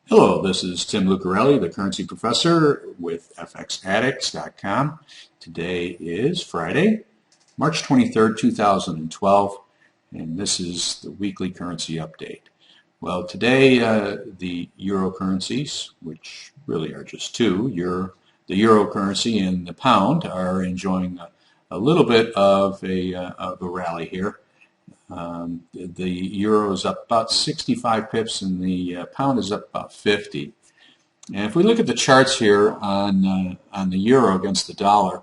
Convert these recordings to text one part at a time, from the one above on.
Hello, this is Tim Lucarelli, the currency professor with FXAddicts.com. Today is Friday, March 23rd, 2012, and this is the weekly currency update. Well, today the euro currencies, which really are just two, the euro currency and the pound, are enjoying a little bit of a rally here. The euro is up about 65 pips and the pound is up about 50. And if we look at the charts here on the euro against the dollar,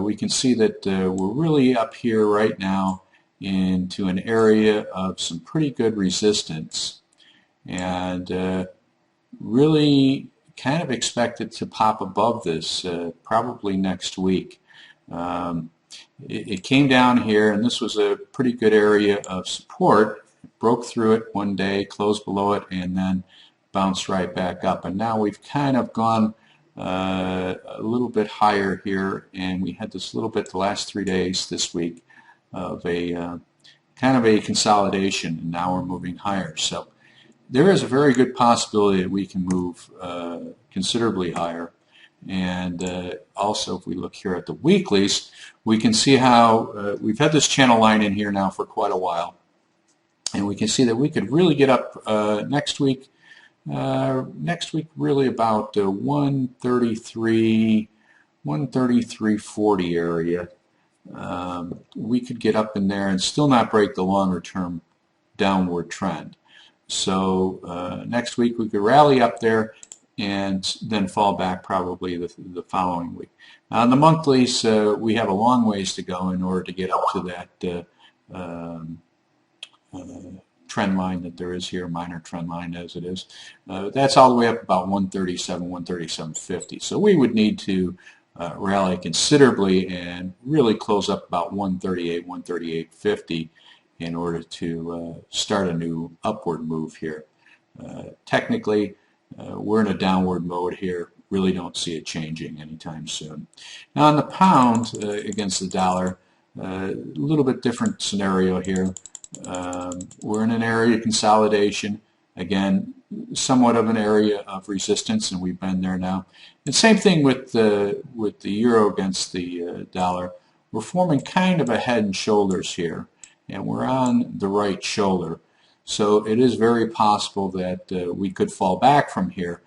we can see that we're really up here right now into an area of some pretty good resistance, and really kind of expect it to pop above this probably next week. It came down here, and this was a pretty good area of support. It broke through it one day, closed below it, and then bounced right back up. And now we've kind of gone a little bit higher here, and we had this little bit the last 3 days this week of a kind of a consolidation, and now we're moving higher. So there is a very good possibility that we can move considerably higher. And also, if we look here at the weeklies, we can see how we've had this channel line in here now for quite a while, and we can see that we could really get up next week. Next week, really about 133, 133.40 area. We could get up in there and still not break the longer-term downward trend. So next week we could rally up there and then fall back probably the following week. Now, on the monthlies, we have a long ways to go in order to get up to that trend line that there is here, minor trend line as it is. That's all the way up about 137, 137.50. So we would need to rally considerably and really close up about 138, 138.50 in order to start a new upward move here. Technically, we're in a downward mode here. Really don't see it changing anytime soon. Now on the pound against the dollar, a little bit different scenario here. We're in an area of consolidation. Again, somewhat of an area of resistance, and we've been there now. And same thing with the euro against the dollar. We're forming kind of a head and shoulders here, and we're on the right shoulder. So it is very possible that we could fall back from here.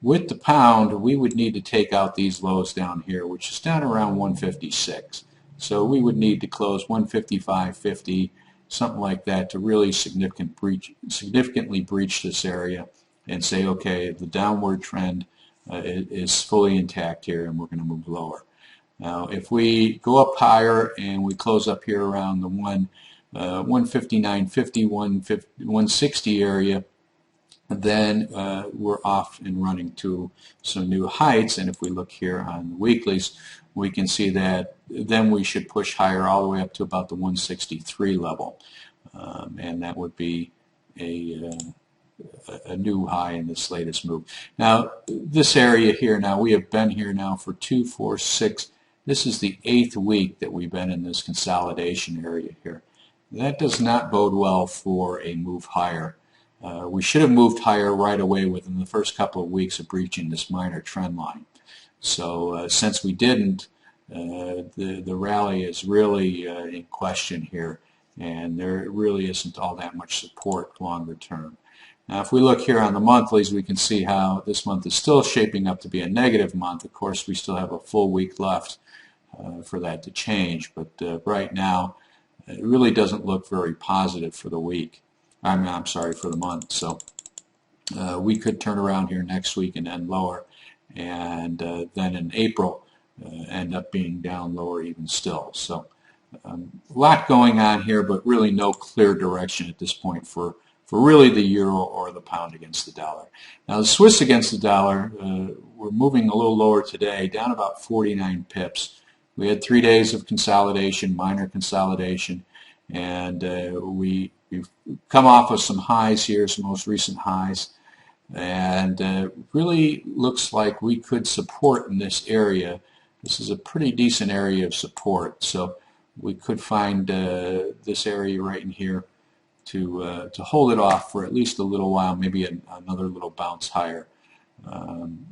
With the pound, we would need to take out these lows down here, which is down around 156. So we would need to close 155.50, something like that, to really significantly breach this area and say, okay, the downward trend is fully intact here, and we're going to move lower. Now, if we go up higher and we close up here around the 159.50, 160 area, then we're off and running to some new heights. And if we look here on the weeklies, we can see that then we should push higher all the way up to about the 163 level. And that would be a new high in this latest move. Now, this area here, now we have been here now for 2, 4, 6. This is the 8th week that we've been in this consolidation area here. That does not bode well for a move higher. We should have moved higher right away within the first couple of weeks of breaching this minor trend line. So since we didn't, the rally is really in question here, and there really isn't all that much support longer term. Now, if we look here on the monthlies, we can see how this month is still shaping up to be a negative month. Of course, we still have a full week left for that to change, but right now, it really doesn't look very positive for the week. I'm sorry, for the month. So we could turn around here next week and end lower, and then in April end up being down lower even still. So a lot going on here, but really no clear direction at this point for really the euro or the pound against the dollar. Now the Swiss against the dollar, we're moving a little lower today, down about 49 pips. We had 3 days of consolidation, minor consolidation, and we've come off of some highs here, some most recent highs, and really looks like we could support in this area. This is a pretty decent area of support, so we could find this area right in here to hold it off for at least a little while, maybe another little bounce higher.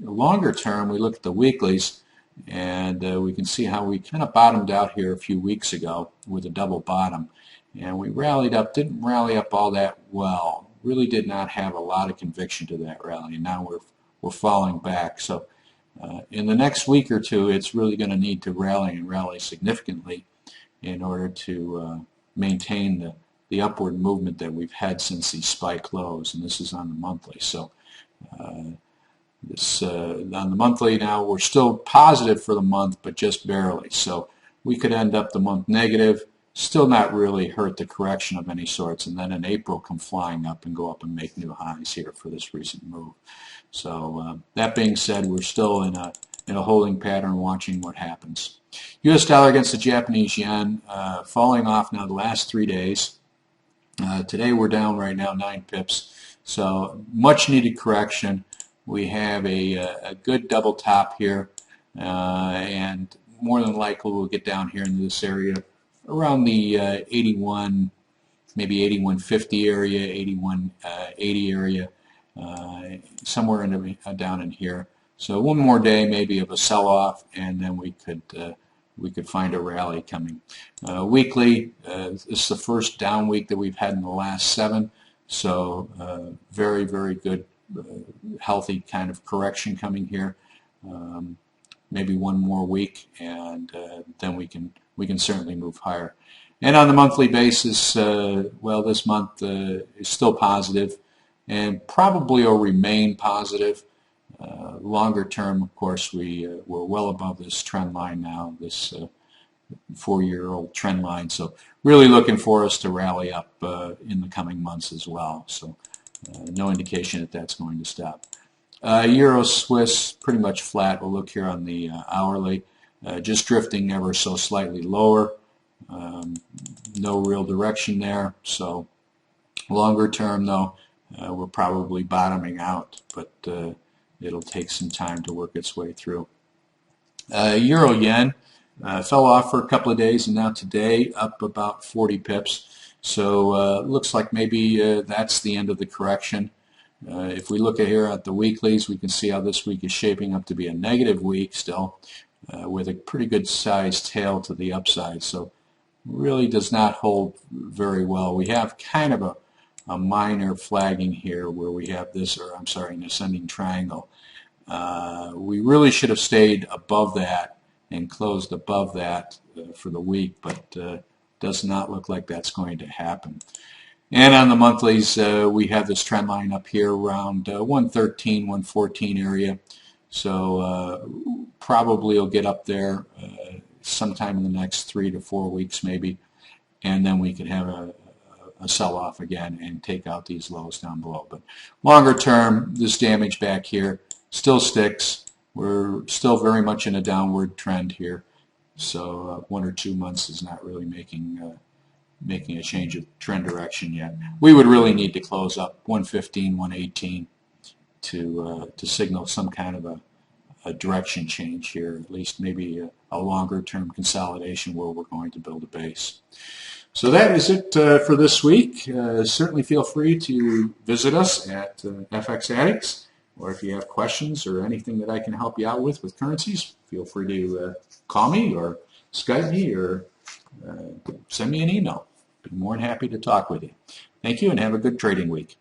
Longer term, we look at the weeklies, and we can see how we kind of bottomed out here a few weeks ago with a double bottom, and we rallied up, didn't rally up all that well, really did not have a lot of conviction to that rally, and now we're falling back. So in the next week or two, it's really going to need to rally and rally significantly in order to maintain the upward movement that we've had since these spike lows, and this is on the monthly. So on the monthly now, we're still positive for the month, but just barely. So we could end up the month negative, still not really hurt the correction of any sorts, and then in April come flying up and go up and make new highs here for this recent move. So that being said, we're still in a holding pattern, watching what happens. U.S. dollar against the Japanese yen, falling off now the last 3 days. Today we're down right now 9 pips, so much needed correction. We have a good double top here, and more than likely we'll get down here into this area around the 81, maybe 81.50 area, 81.80 area, somewhere down in here. So one more day maybe of a sell-off, and then we could find a rally coming. Weekly, this is the first down week that we've had in the last 7, so very, very good, healthy kind of correction coming here. Maybe one more week, and then we can certainly move higher. And on the monthly basis, well, this month is still positive, and probably will remain positive. Longer term, of course, we're well above this trend line now, this 4-year-old trend line. So really looking for us to rally up in the coming months as well. So no indication that that's going to stop. Euro Swiss pretty much flat. We'll look here on the hourly, just drifting ever so slightly lower. No real direction there. So longer term, though, we're probably bottoming out, but it'll take some time to work its way through. Euro yen fell off for a couple of days, and now today up about 40 pips. So looks like maybe that's the end of the correction. If we look at here at the weeklies, we can see how this week is shaping up to be a negative week still, with a pretty good sized tail to the upside. So really does not hold very well. We have kind of a minor flagging here where we have this, or I'm sorry, an ascending triangle. We really should have stayed above that and closed above that for the week, but does not look like that's going to happen. And on the monthlies, we have this trend line up here around 113, 114 area. So probably will get up there sometime in the next 3 to 4 weeks maybe, and then we could have a sell-off again and take out these lows down below. But longer term, this damage back here still sticks. We're still very much in a downward trend here. So 1 or 2 months is not really making a change of trend direction yet. We would really need to close up 115, 118 to signal some kind of a direction change here, at least maybe a longer term consolidation where we're going to build a base. So that is it for this week. Certainly feel free to visit us at FX Addicts, or if you have questions or anything that I can help you out with currencies, feel free to call me or Skype me or send me an email. Be more than happy to talk with you. Thank you, and have a good trading week.